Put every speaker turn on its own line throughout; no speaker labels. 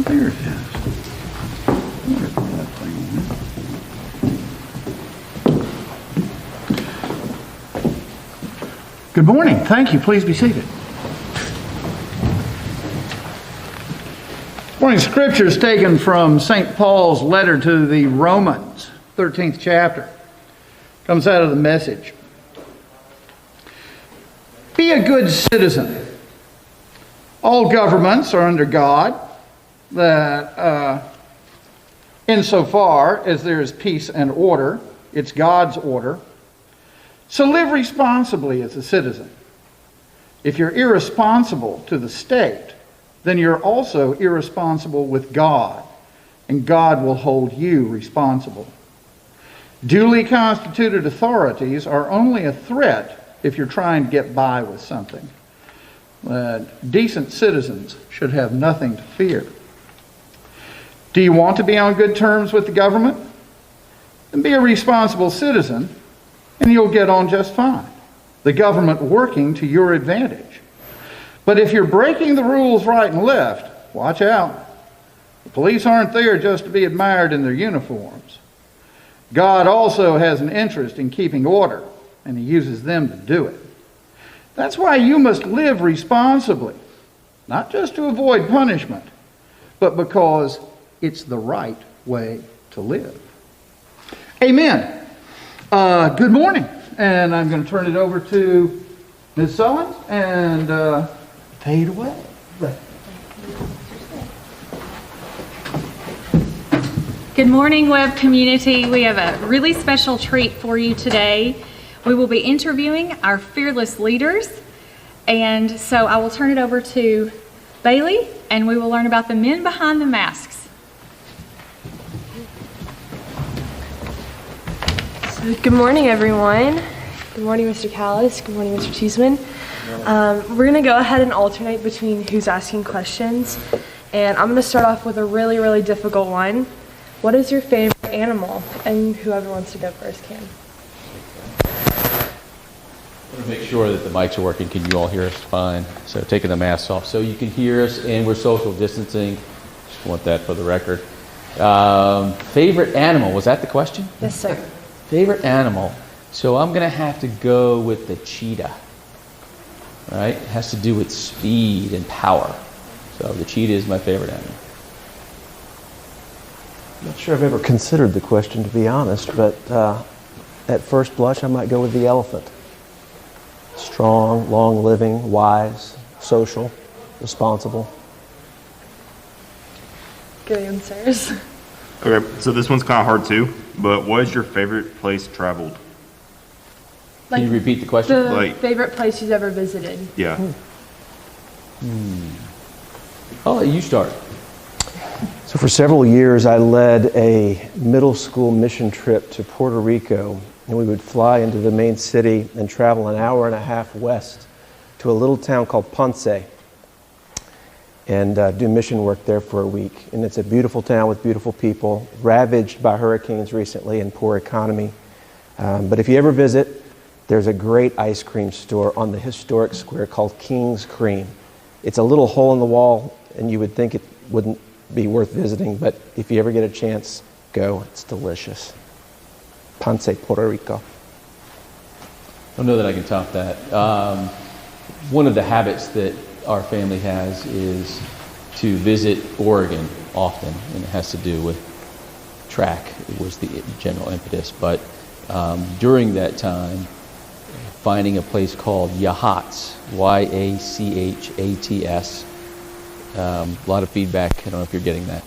there it is. Where's that thing? Good morning. Thank you. Please be seated. Morning scripture is taken from St. Paul's letter to the Romans, 13th chapter. Comes out of the Message. Be a good citizen. All governments are under God, that insofar as there is peace and order, it's God's order. So live responsibly as a citizen. If you're irresponsible to the state, then you're also irresponsible with God, and God will hold you responsible. Duly constituted authorities are only a threat if you're trying to get by with something. Decent citizens should have nothing to fear. Do you want to be on good terms with the government? Then be a responsible citizen, and you'll get on just fine. The government working to your advantage. But if you're breaking the rules right and left, watch out. The police aren't there just to be admired in their uniforms. God also has an interest in keeping order, and He uses them to do it. That's why you must live responsibly, not just to avoid punishment, but because it's the right way to live. Amen. Good morning. And I'm going to turn it over to Ms. Sullins and fade away.
Good morning, Webb community. We have a really special treat for you today. We will be interviewing our fearless leaders. And so I will turn it over to Bailey, and we will learn about the men behind the masks.
So, good morning, everyone. Good morning, Mr. Callis. Good morning, Mr. Cheeseman. We're going to go ahead and alternate between who's asking questions. And I'm going to start off with a really, really difficult one. What is your favorite animal? And whoever wants to go first can.
I want to make sure that the mics are working. Can you all hear us fine? So taking the masks off so you can hear us, and we're social distancing. Just want that for the record. Favorite animal, was that the question?
Yes, sir.
Favorite animal. So I'm going to have to go with the cheetah. Right? It has to do with speed and power. So the cheetah is my favorite animal.
I'm not sure I've ever considered the question, to be honest, but at first blush, I might go with the elephant. Strong, long-living, wise, social, responsible.
Good answers.
Okay, so this one's kind of hard too, but what is your favorite place traveled?
Can you repeat the question?
The favorite place you've ever visited.
Yeah.
I'll let you start.
So for several years, I led a middle school mission trip to Puerto Rico, and we would fly into the main city and travel an hour and a half west to a little town called Ponce and do mission work there for a week. And it's a beautiful town with beautiful people, ravaged by hurricanes recently and poor economy. But if you ever visit, there's a great ice cream store on the historic square called King's Cream. It's a little hole in the wall, and you would think it wouldn't be worth visiting, but if you ever get a chance, go. It's delicious. Ponce, Puerto Rico.
I don't know that I can top that. One of the habits that our family has is to visit Oregon often, and it has to do with track. It was the general impetus, but during that time, finding a place called Yachats, Y-A-C-H-A-T-S. A lot of feedback. I don't know if you're getting that.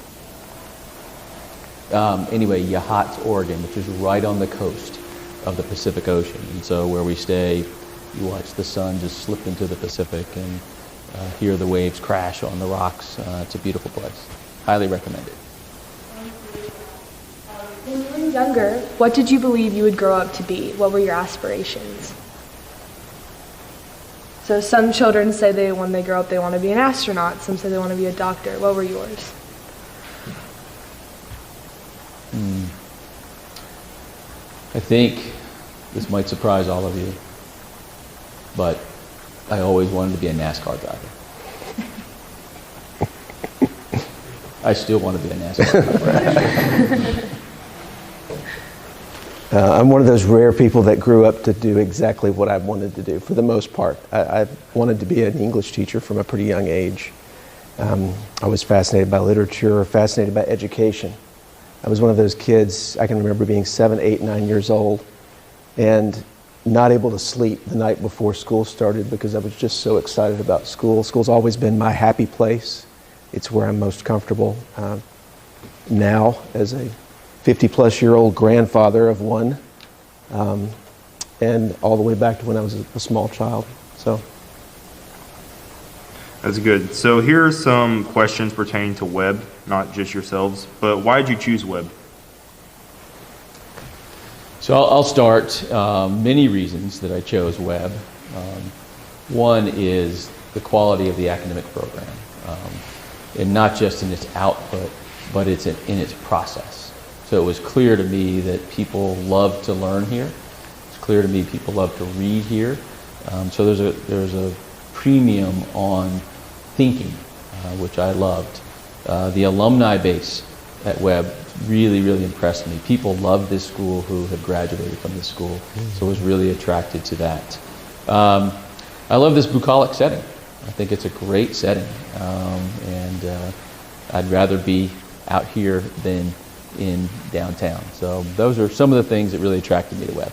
Anyway, Yachats, Oregon, which is right on the coast of the Pacific Ocean. And so where we stay, you watch the sun just slip into the Pacific and hear the waves crash on the rocks. It's a beautiful place. Highly recommend it.
When you were younger, what did you believe you would grow up to be? What were your aspirations? So some children say when they grow up they want to be an astronaut. Some say they want to be a doctor. What were yours?
I think this might surprise all of you, but I always wanted to be a NASCAR driver. I still want to be a NASCAR.
I'm one of those rare people that grew up to do exactly what I wanted to do for the most part. I wanted to be an English teacher from a pretty young age. I was fascinated by literature, fascinated by education. I was one of those kids, I can remember being 7, 8, 9 years old and not able to sleep the night before school started because I was just so excited about school. School's always been my happy place. It's where I'm most comfortable. Now, as a 50-plus-year-old grandfather of one, and all the way back to when I was a small child. So
That's good. So here are some questions pertaining to Webb, not just yourselves, but why did you choose Webb?
So I'll start. Many reasons that I chose Webb. One is the quality of the academic program, and not just in its output, but it's in its process. So it was clear to me that people love to learn here. It's clear to me people love to read here. So there's a premium on thinking, which I loved. The alumni base at Webb really, really impressed me. People loved this school who had graduated from this school, so I was really attracted to that. I love this bucolic setting. I think it's a great setting, and I'd rather be out here than in downtown. So those are some of the things that really attracted me to Webb.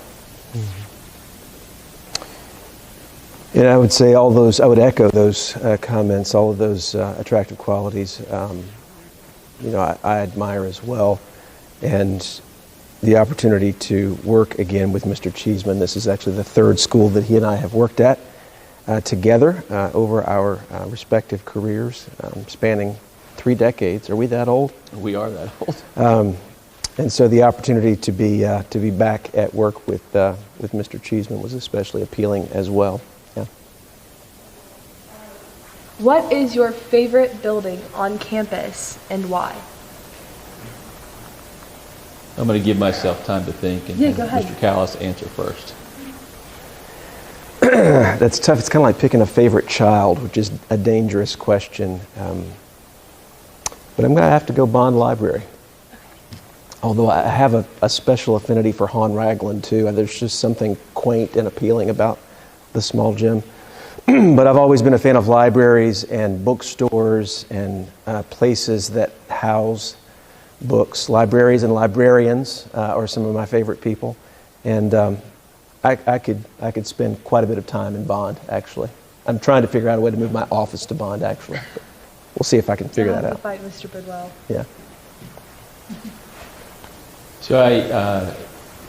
And I would say I would echo those comments, all of those attractive qualities, I admire as well. And the opportunity to work again with Mr. Cheeseman. This is actually the third school that he and I have worked at together over our respective careers, spanning 3 decades. Are we that old?
We are that old.
And so the opportunity to be back at work with Mr. Cheeseman was especially appealing as well. Yeah.
What is your favorite building on campus and why?
I'm going to give myself time to think and
Yeah, go ahead.
Mr. Callis answer first.
That's tough. It's kind of like picking a favorite child, which is a dangerous question. But I'm going to have to go Bond Library. Although I have a special affinity for Hon Raglan too. There's just something quaint and appealing about the small gym. But I've always been a fan of libraries and bookstores and places that house books. Libraries and librarians are some of my favorite people. And I could spend quite a bit of time in Bond, actually. I'm trying to figure out a way to move my office to Bond, actually. But we'll see if I can figure that out.
Fight Mr. Bidwell.
Yeah.
So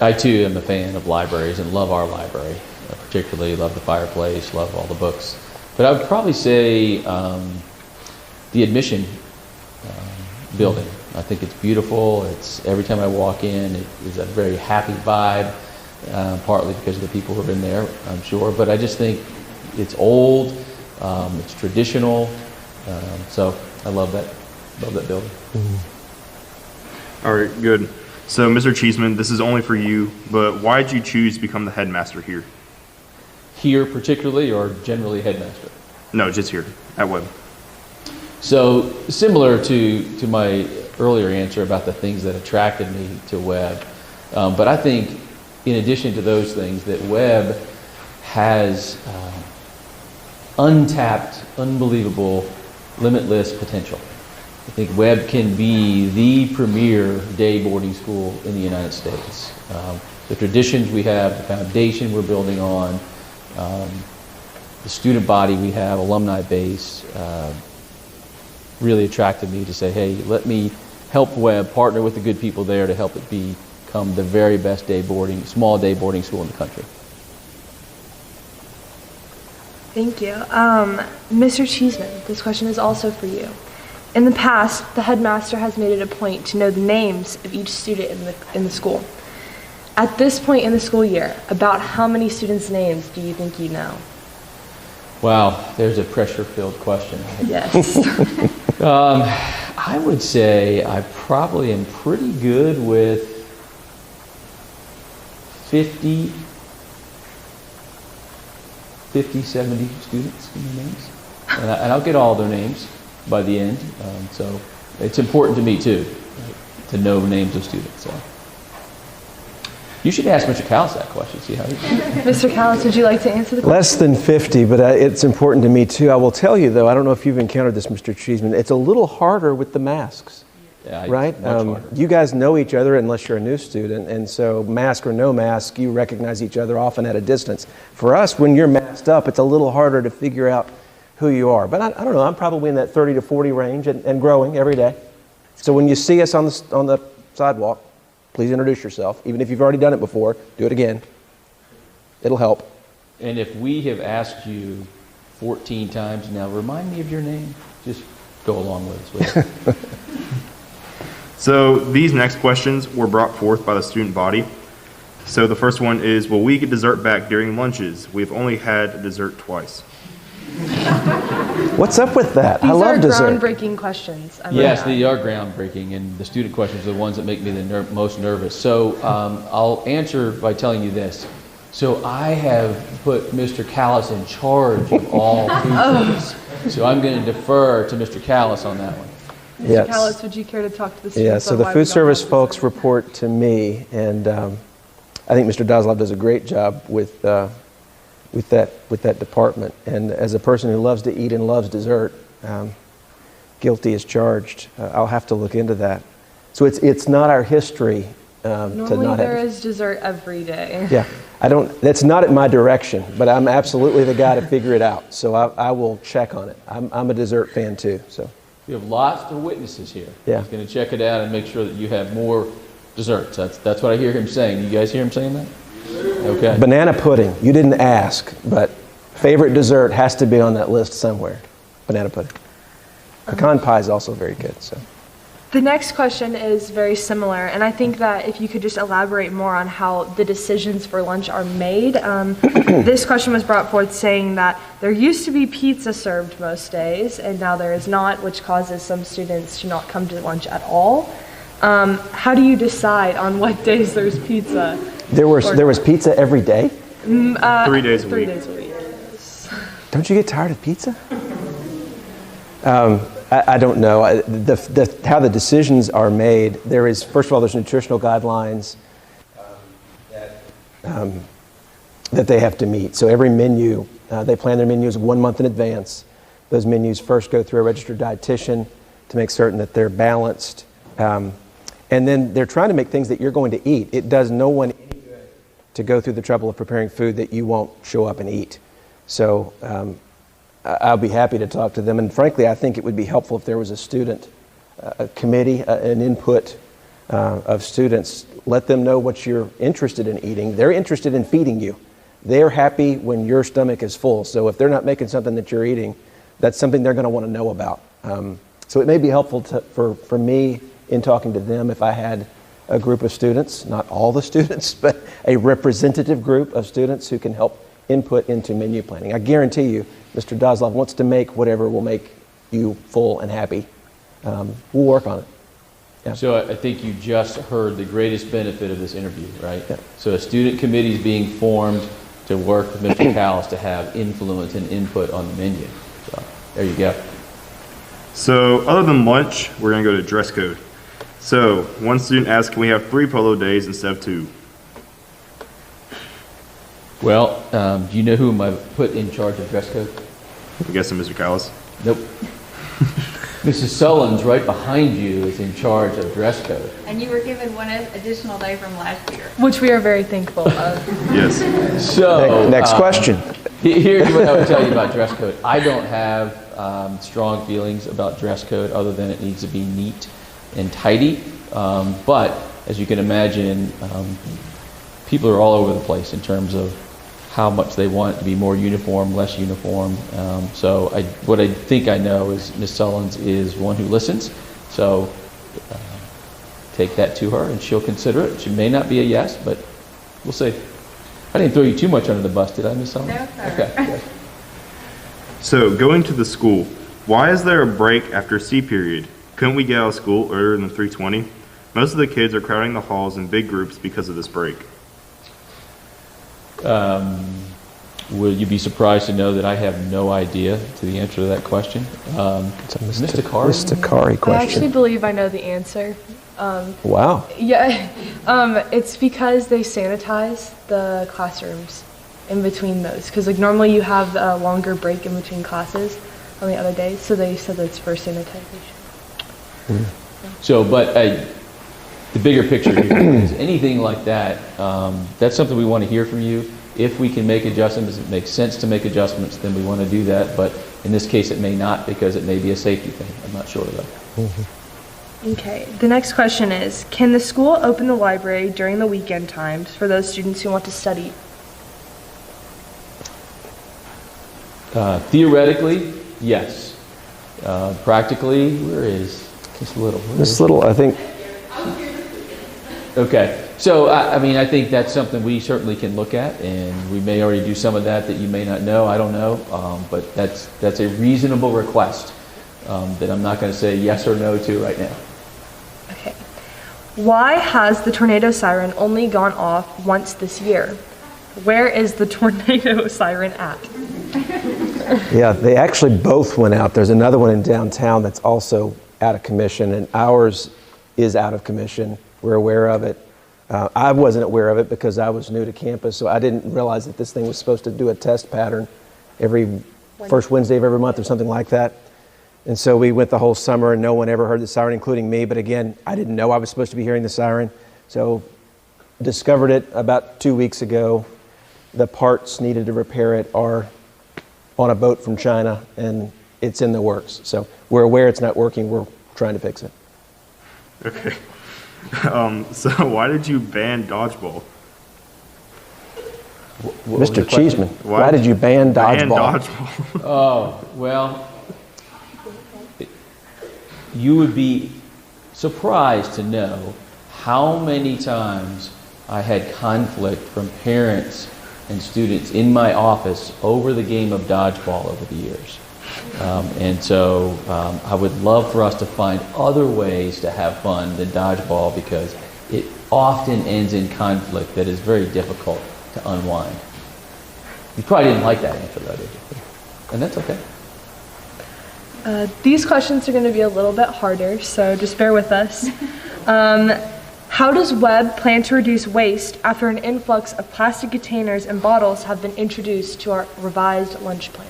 I too am a fan of libraries and love our library. I particularly love the fireplace, love all the books. But I would probably say the admission building. I think it's beautiful. It's every time I walk in, it is a very happy vibe. Partly because of the people who have been there, I'm sure. But I just think it's old, it's traditional. So I love that building.
Mm-hmm.
All right, good. So, Mr. Cheeseman, this is only for you, but why did you choose to become the headmaster here?
Here particularly, or generally headmaster?
No, just here at Webb.
So similar to my earlier answer about the things that attracted me to Webb, but I think in addition to those things that Webb has untapped, unbelievable, limitless potential. I think Webb can be the premier day boarding school in the United States. The traditions we have, the foundation we're building on, the student body we have, alumni base, really attracted me to say, hey, let me help Webb partner with the good people there to help it become the very best small day boarding school in the country.
Thank you. Mr. Cheeseman, this question is also for you. In the past, the headmaster has made it a point to know the names of each student in the school. At this point in the school year, about how many students' names do you think you know?
Wow, there's a pressure-filled question.
Yes.
I would say I probably am pretty good with 50, 70 students in their names. And I'll get all their names by the end. So it's important to me too, to know names of students. So. You should ask Mr. Callis that question, see how he does.
Mr. Callis, would you like to answer the question?
Less than 50, but it's important to me too. I will tell you though, I don't know if you've encountered this, Mr. Cheeseman, it's a little harder with the masks,
Yeah,
right?
much harder.
You guys know each other unless you're a new student, and so mask or no mask, you recognize each other often at a distance. For us, when you're masked up, it's a little harder to figure out who you are. But I don't know, I'm probably in that 30 to 40 range and growing every day. So when you see us on the sidewalk, please introduce yourself. Even if you've already done it before, do it again. It'll help.
And if we have asked you 14 times now, remind me of your name, just go along with us. With it.
So these next questions were brought forth by the student body. So the first one is, will we get dessert back during lunches? We've only had dessert twice.
What's up with that? I love
These are
dessert.
groundbreaking questions.
Yes, they are groundbreaking, and the student questions are the ones that make me the most nervous. So I'll answer by telling you this. So I have put Mr. Callis in charge of all food service. So I'm going to defer to Mr. Callis on that one.
Mr.
Yes.
Callis, would you care to talk to the students?
Yeah, so
on
the
why we
food
don't
service
have
folks
dessert?
report to me, and I think Mr. Dozlov does a great job with that department. And as a person who loves to eat and loves dessert, guilty as charged. I'll have to look into that. So it's not our history to
Normally
not
there
have.
is dessert every day.
Yeah, I don't. That's not at my direction, but I'm absolutely the guy to figure it out. So I will check on it. I'm a dessert fan too. So.
We have lots of witnesses here.
Yeah.
He's going to check it out and make sure that you have more desserts. That's what I hear him saying. You guys hear him saying that? Okay.
Banana pudding. You didn't ask, but favorite dessert has to be on that list somewhere. Banana pudding. Pecan pie is also very good. So.
The next question is very similar, and I think that if you could just elaborate more on how the decisions for lunch are made. This question was brought forth saying that there used to be pizza served most days, and now there is not, which causes some students to not come to lunch at all. How do you decide on what days there's pizza?
There was pizza every day?
3 days a
3
week.
days a week.
Don't you get tired of pizza? I don't know. How the decisions are made, first of all, there's nutritional guidelines that they have to meet. So every menu, they plan their menus 1 month in advance. Those menus first go through a registered dietitian to make certain that they're balanced. And then they're trying to make things that you're going to eat. It does no one any good to go through the trouble of preparing food that you won't show up and eat. So I'll be happy to talk to them. And frankly, I think it would be helpful if there was a student, a committee, an input of students. Let them know what you're interested in eating. They're interested in feeding you. They're happy when your stomach is full. So if they're not making something that you're eating, that's something they're going to want to know about. So it may be helpful for me in talking to them if I had a group of students, not all the students, but a representative group of students who can help input into menu planning. I guarantee you, Mr. Dozlov wants to make whatever will make you full and happy. We'll work on it. Yeah.
So I think you just heard the greatest benefit of this interview, right?
Yeah.
So a student committee is being formed to work with Mr. Callis to have influence and input on the menu. So there you go.
So other than lunch, we're going to go to dress code. So one student asked, can we have 3 polo days instead of 2?
Well, do you know whom I put in charge of dress code?
I'm guessing Mr. Callis.
Nope. Mrs. Sullins, right behind you, is in charge of dress code.
And you were given one additional day from last year.
Which we are very thankful of.
Yes.
So
Next question.
Here's what I would tell you about dress code. I don't have strong feelings about dress code other than it needs to be neat and tidy. But as you can imagine, people are all over the place in terms of how much they want it to be more uniform, less uniform. So what I think I know is Ms. Sullins is one who listens. So take that to her and she'll consider it. She may not be a yes, but we'll see. I didn't throw you too much under the bus, did I, Ms. Sullins?
No, sir.
Okay, good.
So going to the school, why is there a break after C period? Couldn't we get out of school earlier than 3:20? Most of the kids are crowding the halls in big groups because of this break.
Will you be surprised to know that I have no idea to the answer to that question?
It's a
Mr. Kari?
Mr. Kari
I
question.
actually believe I know the answer.
Wow.
Yeah, it's because they sanitize the classrooms in between those. Because like normally you have a longer break in between classes on the other days, so they said that's for sanitization.
So, but the bigger picture here is anything like that, that's something we want to hear from you. If we can make adjustments, it makes sense to make adjustments, then we want to do that. But in this case, it may not because it may be a safety thing. I'm not sure of that.
Okay, the next question is, can the school open the library during the weekend times for those students who want to study?
Theoretically, yes. Practically, where is this little?
This little, I think,
Okay, so I mean, I think that's something we certainly can look at, and we may already do some of that you may not know. I don't know, but that's a reasonable request that I'm not going to say yes or no to right now.
Okay. Why has the tornado siren only gone off once this year? Where is the tornado siren at?
yeah, they actually both went out. There's another one in downtown that's also out of commission, and ours is out of commission. We're aware of it. I wasn't aware of it because I was new to campus, so I didn't realize that this thing was supposed to do a test pattern every first Wednesday of every month or something like that. And so we went the whole summer and no one ever heard the siren, including me. But again, I didn't know I was supposed to be hearing the siren. So discovered it about 2 weeks ago. The parts needed to repair it are on a boat from China, and it's in the works. So we're aware it's not working. We're trying to fix it.
Okay. So why did you ban dodgeball?
What was
Mr.
the question?
Cheeseman, why did you ban dodgeball?
Oh, well, you would be surprised to know how many times I had conflict from parents and students in my office over the game of dodgeball over the years. And so I would love for us to find other ways to have fun than dodgeball because it often ends in conflict that is very difficult to unwind. You probably didn't like that answer, though, did you? And that's okay.
These questions are going to be a little bit harder, so just bear with us. How does Webb plan to reduce waste after an influx of plastic containers and bottles have been introduced to our revised lunch plan?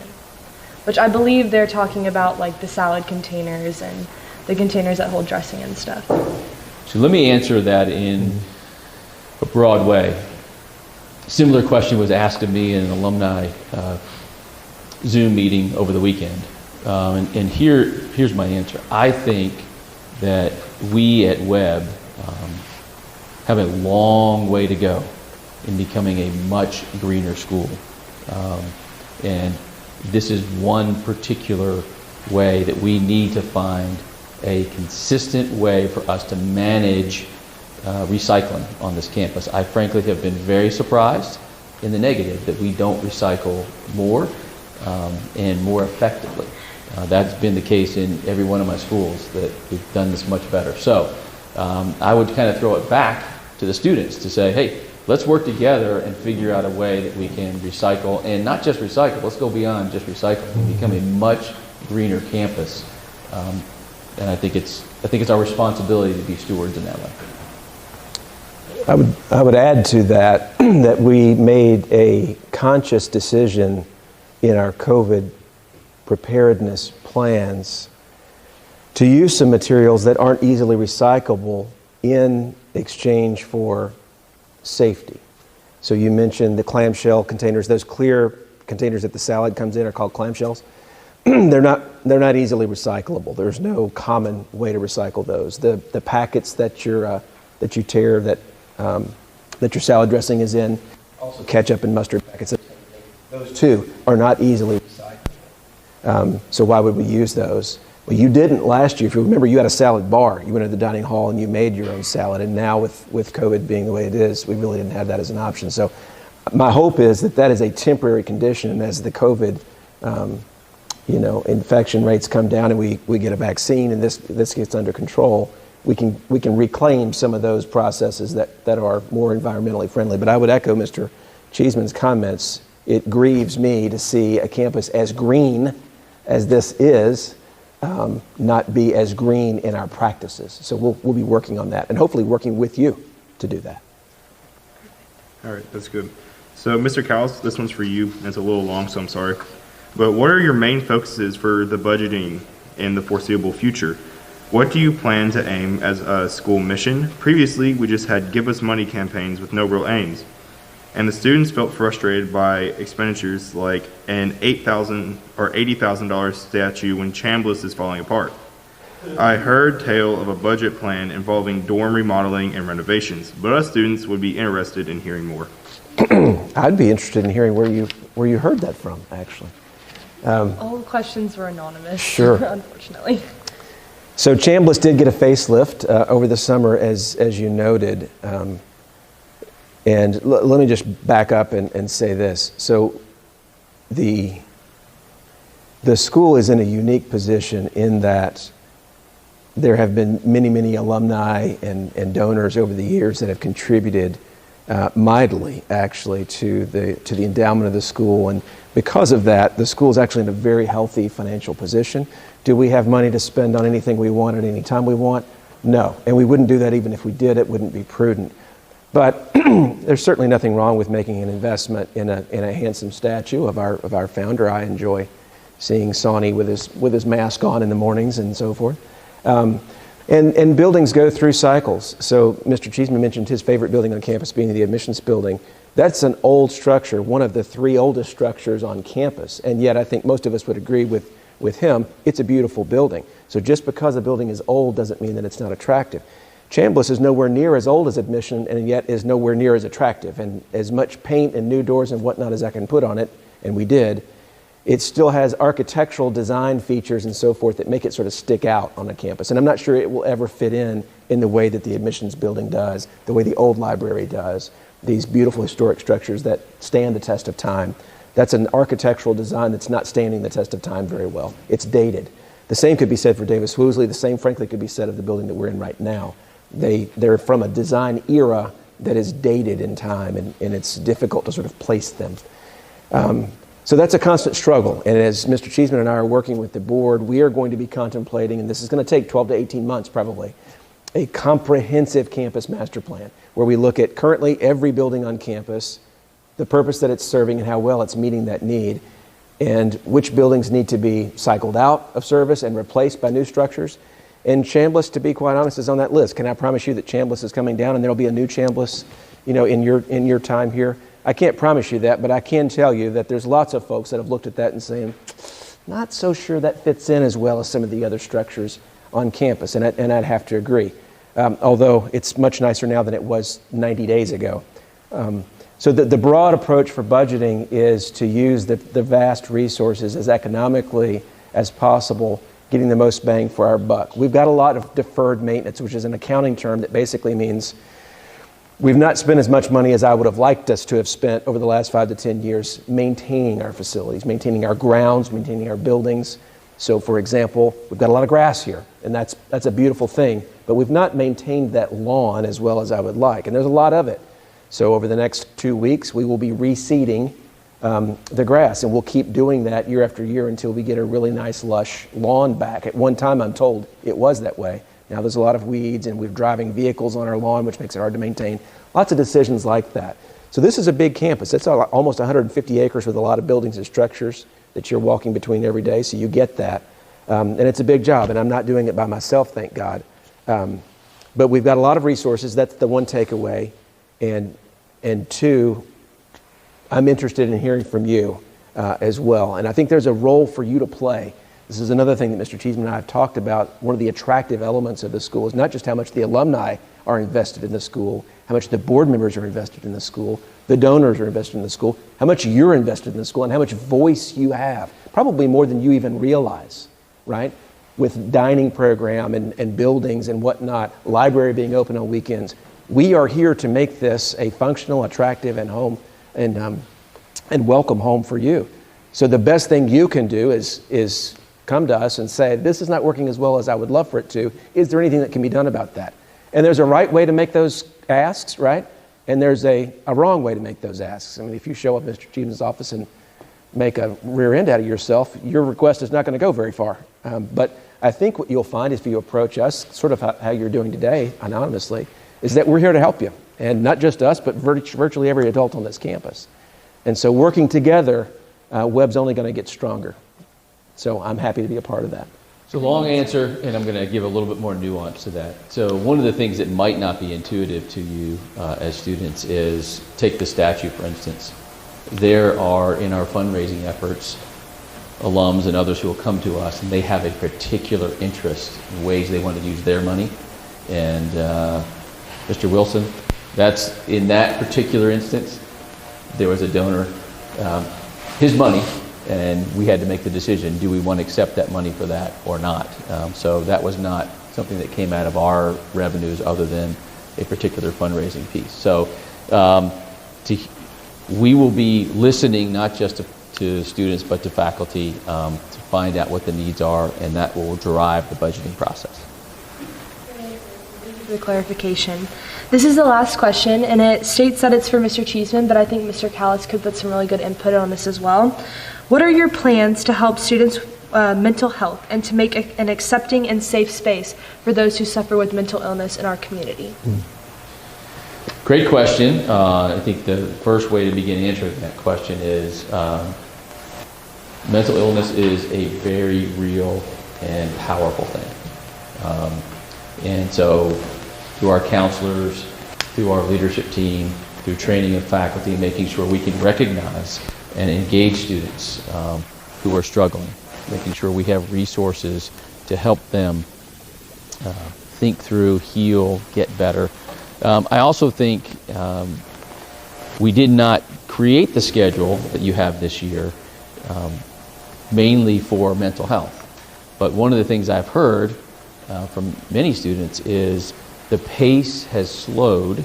Which I believe they're talking about like the salad containers and the containers that hold dressing and stuff.
So let me answer that in a broad way. A similar question was asked of me in an alumni Zoom meeting over the weekend. And here's my answer. I think that we at Webb have a long way to go in becoming a much greener school. And this is one particular way that we need to find a consistent way for us to manage recycling on this campus. I frankly have been very surprised in the negative that we don't recycle more and more effectively. That's been the case in every one of my schools that we've done this much better. So I would kind of throw it back to the students to say, hey, let's work together and figure out a way that we can recycle, and not just recycle, let's go beyond just recycling and become a much greener campus. And I think it's our responsibility to be stewards in that way.
I would add to that that we made a conscious decision in our COVID preparedness plans to use some materials that aren't easily recyclable in exchange for safety. So you mentioned the clamshell containers. Those clear containers that the salad comes in are called clamshells. They're not easily recyclable. There's no common way to recycle those. The packets that you tear that your salad dressing is in, also ketchup and mustard packets. Those too are not easily recyclable. So why would we use those? Well, you didn't last year. If you remember, you had a salad bar. You went to the dining hall and you made your own salad. And now with COVID being the way it is, we really didn't have that as an option. So my hope is that is a temporary condition. And as the COVID, infection rates come down and we get a vaccine and this gets under control, we can reclaim some of those processes that are more environmentally friendly. But I would echo Mr. Cheeseman's comments. it grieves me to see a campus as green as this is not be as green in our practices. So we'll be working on that and hopefully working with you to do that.
All right, that's good. So, Mr. Cowles, this one's for you, and it's a little long, so I'm sorry. But what are your main focuses for the budgeting in the foreseeable future? What do you plan to aim as a school mission? Previously, we just had give us money campaigns with no real aims. And the students felt frustrated by expenditures like an $8,000 or $80,000 statue when Chambliss is falling apart. I heard tale of a budget plan involving dorm remodeling and renovations, but us students would be interested in hearing more.
I'd be interested in hearing where you heard that from, actually.
All the questions were anonymous.
Sure.
Unfortunately.
So Chambliss did get a facelift over the summer, as you noted. And let me just back up and say this. So the school is in a unique position in that there have been many, many alumni and donors over the years that have contributed mightily, actually, to the endowment of the school. And because of that, the school is actually in a very healthy financial position. Do we have money to spend on anything we want at any time we want? No. And we wouldn't do that even if we did. It wouldn't be prudent. But there's certainly nothing wrong with making an investment in a handsome statue of our founder. I enjoy seeing Sonny with his mask on in the mornings and so forth. And buildings go through cycles. So Mr. Cheeseman mentioned his favorite building on campus being the admissions building. That's an old structure, one of the 3 oldest structures on campus. And yet I think most of us would agree with him, it's a beautiful building. So just because a building is old doesn't mean that it's not attractive. Chambliss is nowhere near as old as admission and yet is nowhere near as attractive. And as much paint and new doors and whatnot as I can put on it, and we did, it still has architectural design features and so forth that make it sort of stick out on the campus. And I'm not sure it will ever fit in the way that the admissions building does, the way the old library does, these beautiful historic structures that stand the test of time. That's an architectural design that's not standing the test of time very well. It's dated. The same could be said for Davis Woolsey. The same, frankly, could be said of the building that we're in right now. They're from a design era that is dated in time, and it's difficult to sort of place them. So that's a constant struggle. And as Mr. Cheeseman and I are working with the board, we are going to be contemplating, and this is going to take 12 to 18 months probably, a comprehensive campus master plan where we look at currently every building on campus, the purpose that it's serving and how well it's meeting that need, and which buildings need to be cycled out of service and replaced by new structures. And Chambliss, to be quite honest, is on that list. Can I promise you that Chambliss is coming down and there'll be a new Chambliss, in your time here? I can't promise you that, but I can tell you that there's lots of folks that have looked at that and saying, not so sure that fits in as well as some of the other structures on campus, and I'd have to agree. Although it's much nicer now than it was 90 days ago. So the broad approach for budgeting is to use the vast resources as economically as possible, getting the most bang for our buck. We've got a lot of deferred maintenance, which is an accounting term that basically means we've not spent as much money as I would have liked us to have spent over the last 5 to 10 years maintaining our facilities, maintaining our grounds, maintaining our buildings. So, for example, we've got a lot of grass here, and that's a beautiful thing, but we've not maintained that lawn as well as I would like, and there's a lot of it. So over the next 2 weeks, we will be reseeding the grass, and we'll keep doing that year after year until we get a really nice, lush lawn back. At one time, I'm told it was that way. Now there's a lot of weeds, and we're driving vehicles on our lawn, which makes it hard to maintain. Lots of decisions like that. So this is a big campus. It's almost 150 acres with a lot of buildings and structures that you're walking between every day, so you get that. And it's a big job, and I'm not doing it by myself, thank God. But we've got a lot of resources. That's the one takeaway. And 2, I'm interested in hearing from you as well. And I think there's a role for you to play. This is another thing that Mr. Cheeseman and I have talked about. One of the attractive elements of the school is not just how much the alumni are invested in the school, how much the board members are invested in the school, the donors are invested in the school, how much you're invested in the school, and how much voice you have. Probably more than you even realize, right? With dining program and buildings and whatnot, library being open on weekends. We are here to make this a functional, attractive, and home and welcome home for you. So the best thing you can do is come to us and say, this is not working as well as I would love for it to. Is there anything that can be done about that? And there's a right way to make those asks, right? And there's a wrong way to make those asks. I mean, if you show up at Mr. Cheeseman's office and make a rear end out of yourself, your request is not going to go very far. But I think what you'll find if you approach us, sort of how you're doing today, anonymously, is that we're here to help you. And not just us, but virtually every adult on this campus. And so working together, Webb's only going to get stronger. So I'm happy to be a part of that.
So long answer, and I'm going to give a little bit more nuance to that. So one of the things that might not be intuitive to you as students is, take the statue, for instance. There are, in our fundraising efforts, alums and others who will come to us, and they have a particular interest in ways they want to use their money. And Mr. Wilson, that's in that particular instance, there was a donor, his money, and we had to make the decision, do we want to accept that money for that or not? So that was not something that came out of our revenues other than a particular fundraising piece. So we will be listening not just to students but to faculty to find out what the needs are, and that will drive the budgeting process.
Thank you for the clarification. This is the last question, and it states that it's for Mr. Cheeseman, but I think Mr. Callis could put some really good input on this as well. What are your plans to help students' mental health and to make an accepting and safe space for those who suffer with mental illness in our community?
Great question. I think the first way to begin answering that question is mental illness is a very real and powerful thing. And so through our counselors, through our leadership team, through training of faculty, making sure we can recognize and engage students who are struggling, making sure we have resources to help them think through, heal, get better. I also think we did not create the schedule that you have this year mainly for mental health. But one of the things I've heard from many students is the pace has slowed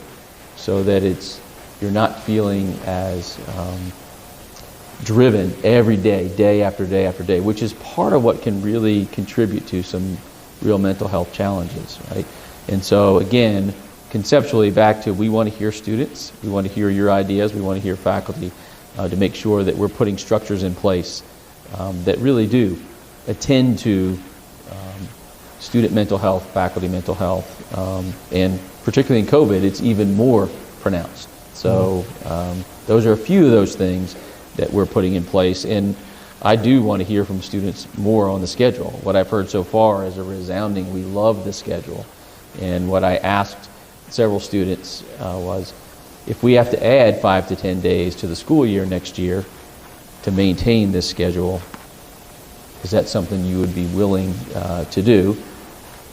so that you're not feeling as driven every day, day after day after day, which is part of what can really contribute to some real mental health challenges, right? And so again, conceptually back to, we want to hear students, we want to hear your ideas, we want to hear faculty to make sure that we're putting structures in place that really do attend to student mental health, faculty mental health, and particularly in COVID, it's even more pronounced. So those are a few of those things that we're putting in place. And I do want to hear from students more on the schedule. What I've heard so far is a resounding, we love the schedule. And what I asked several students was, if we have to add 5 to 10 days to the school year next year to maintain this schedule, is that something you would be willing to do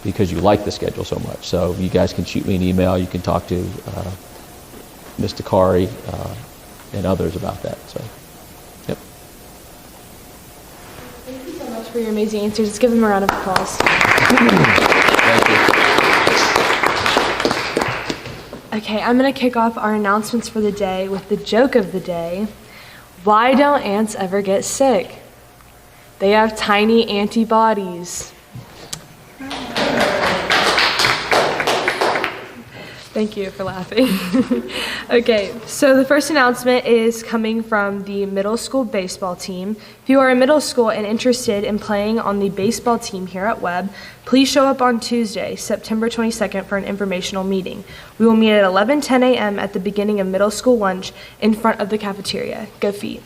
because you like the schedule so much? So you guys can shoot me an email, you can talk to Mr. Kari and others about that. So, yep.
Thank you so much for your amazing answers. Let's give them a round of applause.
Thank you.
Okay, I'm going to kick off our announcements for the day with the joke of the day. Why don't ants ever get sick? They have tiny antibodies. Thank you for laughing. Okay, so the first announcement is coming from the middle school baseball team. If you are in middle school and interested in playing on the baseball team here at Webb, please show up on Tuesday, September 22nd for an informational meeting. We will meet at 11:10 a.m. at the beginning of middle school lunch in front of the cafeteria. Go Feet.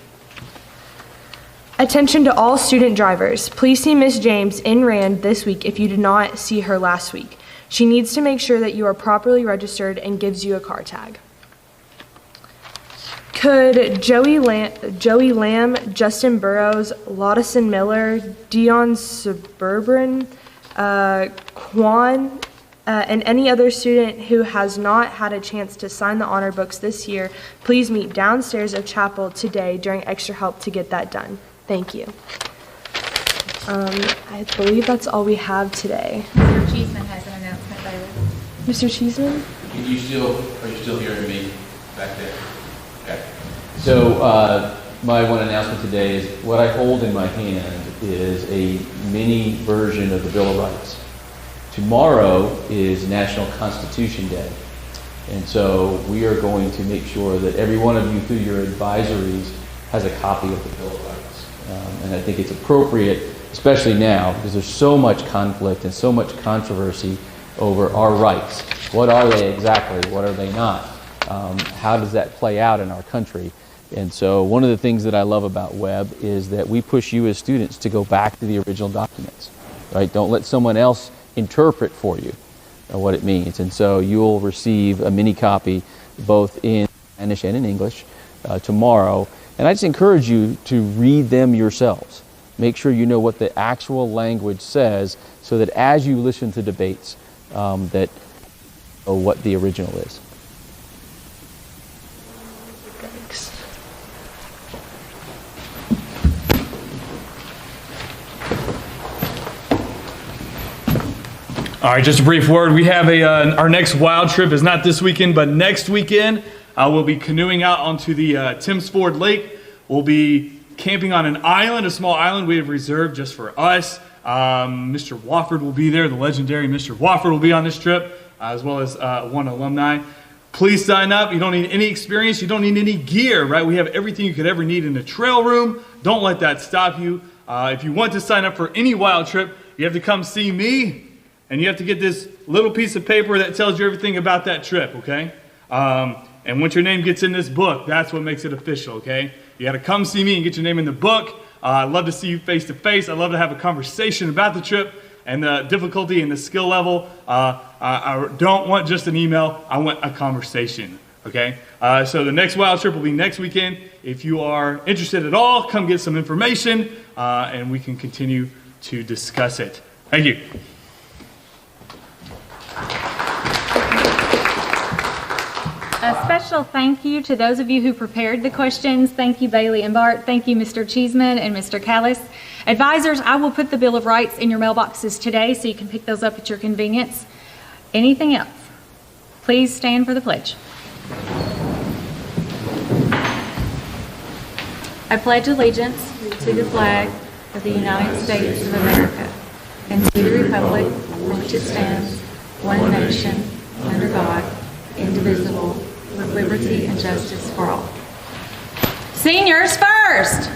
Attention to all student drivers. Please see Miss James in Rand this week if you did not see her last week. She needs to make sure that you are properly registered and gives you a car tag. Could Joey Lamb, Justin Burrows, Lottison Miller, Dion Suburban, Quan, and any other student who has not had a chance to sign the honor books this year, please meet downstairs of chapel today during extra help to get that done. Thank you. I believe that's all we have today.
Mr. Cheeseman has an announcement, David.
Mr. Cheeseman?
Are you still hearing me back there? Okay. So my one announcement today is what I hold in my hand is a mini version of the Bill of Rights. Tomorrow is National Constitution Day. And so we are going to make sure that every one of you through your advisories has a copy of the Bill of Rights. And I think it's appropriate, especially now, because there's so much conflict and so much controversy over our rights. What are they exactly? What are they not? How does that play out in our country? And so one of the things that I love about Webb is that we push you as students to go back to the original documents, right? Don't let someone else interpret for you what it means. And so you'll receive a mini copy both in Spanish and in English tomorrow. And I just encourage you to read them yourselves. Make sure you know what the actual language says so that as you listen to debates, that what the original is.
Thanks.
All right, just a brief word. We have our next wild trip is not this weekend, but next weekend. We'll be canoeing out onto the Timms Ford Lake. We'll be camping on an island, a small island we have reserved just for us. Mr. Wofford will be there. The legendary Mr. Wofford will be on this trip, as well as one alumni. Please sign up. You don't need any experience. You don't need any gear, right? We have everything you could ever need in the trail room. Don't let that stop you. If you want to sign up for any wild trip, you have to come see me. And you have to get this little piece of paper that tells you everything about that trip, okay? And once your name gets in this book, that's what makes it official, okay? You got to come see me and get your name in the book. I'd love to see you face to face. I'd love to have a conversation about the trip and the difficulty and the skill level. I don't want just an email. I want a conversation, okay? So the next wild trip will be next weekend. If you are interested at all, come get some information, and we can continue to discuss it. Thank you.
A special thank you to those of you who prepared the questions. Thank you, Bailey and Bart. Thank you, Mr. Cheeseman and Mr. Callis. Advisors, I will put the Bill of Rights in your mailboxes today so you can pick those up at your convenience. Anything else? Please stand for the pledge. I pledge allegiance to the flag of the United States of America and to the republic for which it stands, one nation, under God, indivisible, with liberty and justice for all. Seniors first!